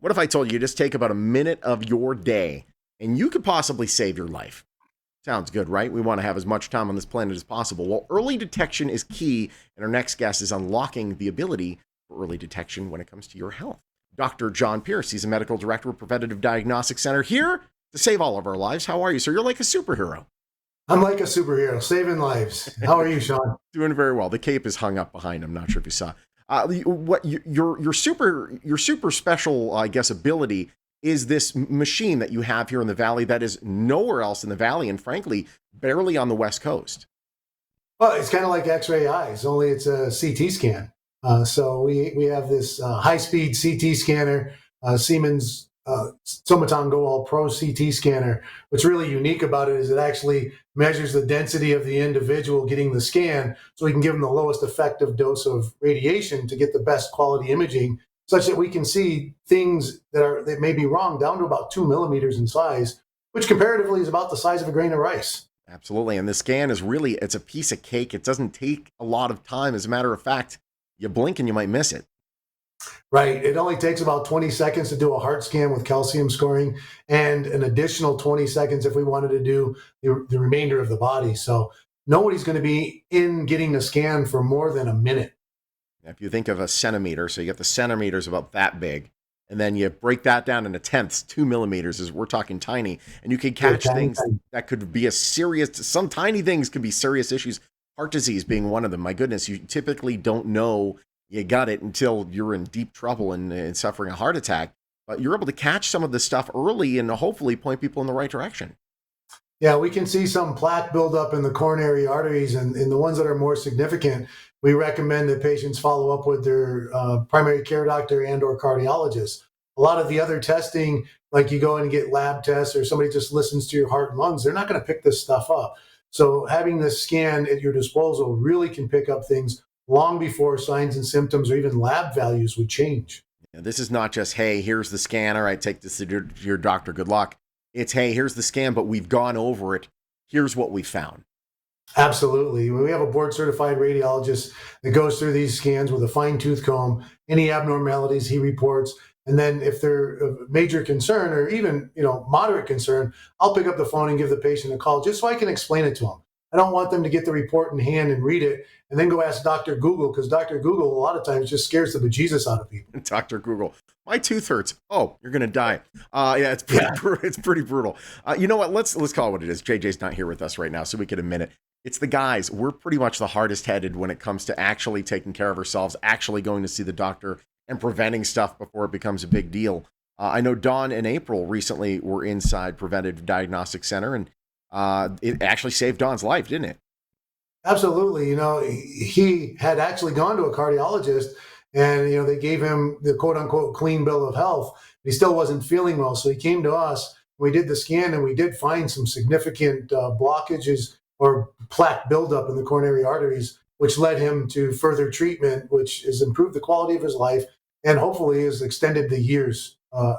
What if I told you just take about a minute of your day and you could possibly save your life? Sounds good, right? We want to have as much time on this planet as possible. Well, early detection is key, and our next guest is unlocking the ability for early detection when it comes to your health. Dr. John Pierce, he's a medical director of Preventative Diagnostic Center here to save all of our lives. How are you, sir? You're like a superhero. I'm like a superhero, saving lives. How are you, Sean? Doing very well. The cape is hung up behind him. Not sure if you saw. Your super special, I guess, ability is this machine that you have here in the Valley that is nowhere else in the Valley, and frankly, barely on the West Coast. Well, it's kind of like X-ray eyes, only it's a CT scan. So we have this high-speed CT scanner, Siemens Somaton Go All Pro CT scanner. What's really unique about it is it actually measures the density of the individual getting the scan, so we can give them the lowest effective dose of radiation to get the best quality imaging, such that we can see things that may be wrong down to about 2 millimeters in size, which comparatively is about the size of a grain of rice. Absolutely. And the scan is really, it's a piece of cake. It doesn't take a lot of time. As a matter of fact, you blink and you might miss it. Right. It only takes about 20 seconds to do a heart scan with calcium scoring, and an additional 20 seconds if we wanted to do the remainder of the body. So nobody's going to be in getting a scan for more than a minute. If you think of a centimeter, so you get the centimeters about that big, and then you break that down into tenths, 2 millimeters is, we're talking tiny, and you can catch things that could be some tiny things could be serious issues. Heart disease being one of them. My goodness, you typically don't know you got it until you're in deep trouble and suffering a heart attack, but you're able to catch some of this stuff early and hopefully point people in the right direction. Yeah, we can see some plaque buildup in the coronary arteries, and in the ones that are more significant, we recommend that patients follow up with their primary care doctor and or cardiologist. A lot of the other testing, like you go in and get lab tests or somebody just listens to your heart and lungs, they're not going to pick this stuff up. So having this scan at your disposal really can pick up things long before signs and symptoms or even lab values would change. Yeah, this is not just, hey, here's the scan. All right, take this to your doctor. Good luck. It's, hey, here's the scan, but we've gone over it. Here's what we found. Absolutely. We have a board certified radiologist that goes through these scans with a fine tooth comb, any abnormalities he reports. And then if they're of major concern or even, moderate concern, I'll pick up the phone and give the patient a call just so I can explain it to them. I don't want them to get the report in hand and read it and then go ask Dr. Google, because Dr. Google a lot of times just scares the bejesus out of people. Dr. Google, my tooth hurts. Oh, you're going to die. Yeah, it's pretty brutal. You know what? Let's call it what it is. JJ's not here with us right now, so we can admit it. It's the guys. We're pretty much the hardest headed when it comes to actually taking care of ourselves, actually going to see the doctor and preventing stuff before it becomes a big deal. I know Dawn and April recently were inside Preventative Diagnostic Center, and it actually saved Dawn's life, didn't it? Absolutely. He had actually gone to a cardiologist and, they gave him the quote unquote clean bill of health. He still wasn't feeling well. So he came to us. We did the scan and we did find some significant blockages or plaque buildup in the coronary arteries, which led him to further treatment, which has improved the quality of his life and hopefully has extended the years,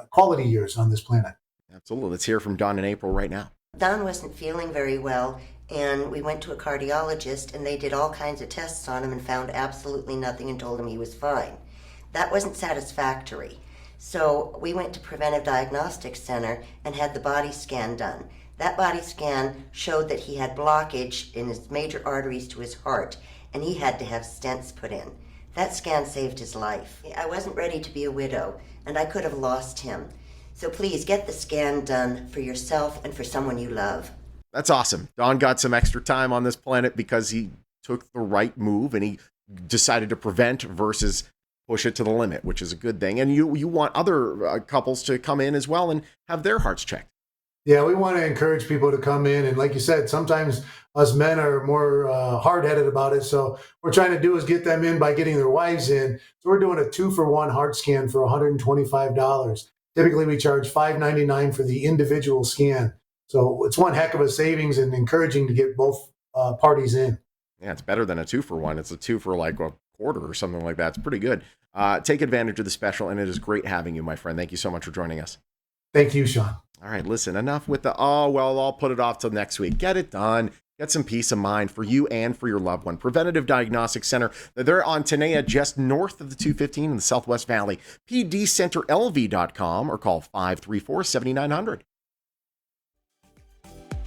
quality years on this planet. Absolutely. Let's hear from Dawn and April right now. Don wasn't feeling very well, and we went to a cardiologist, and they did all kinds of tests on him and found absolutely nothing and told him he was fine. That wasn't satisfactory. So we went to Preventive Diagnostic Center and had the body scan done. That body scan showed that he had blockage in his major arteries to his heart, and he had to have stents put in. That scan saved his life. I wasn't ready to be a widow, and I could have lost him. So please get the scan done for yourself and for someone you love. That's awesome. Don got some extra time on this planet because he took the right move and he decided to prevent versus push it to the limit, which is a good thing. And you want other couples to come in as well and have their hearts checked. Yeah, we want to encourage people to come in. And like you said, sometimes us men are more hard-headed about it. So what we're trying to do is get them in by getting their wives in. So we're doing a 2-for-1 heart scan for $125. Typically, we charge $5.99 for the individual scan. So it's one heck of a savings and encouraging to get both parties in. Yeah, it's better than a 2-for-1. It's a 2 for like a quarter or something like that. It's pretty good. Take advantage of the special, and it is great having you, my friend. Thank you so much for joining us. Thank you, Sean. All right, listen, enough with the, I'll put it off till next week. Get it done. Get some peace of mind for you and for your loved one. Preventative Diagnostic Center. They're on Tenaya, just north of the 215 in the Southwest Valley. pdcenterlv.com or call 534-7900.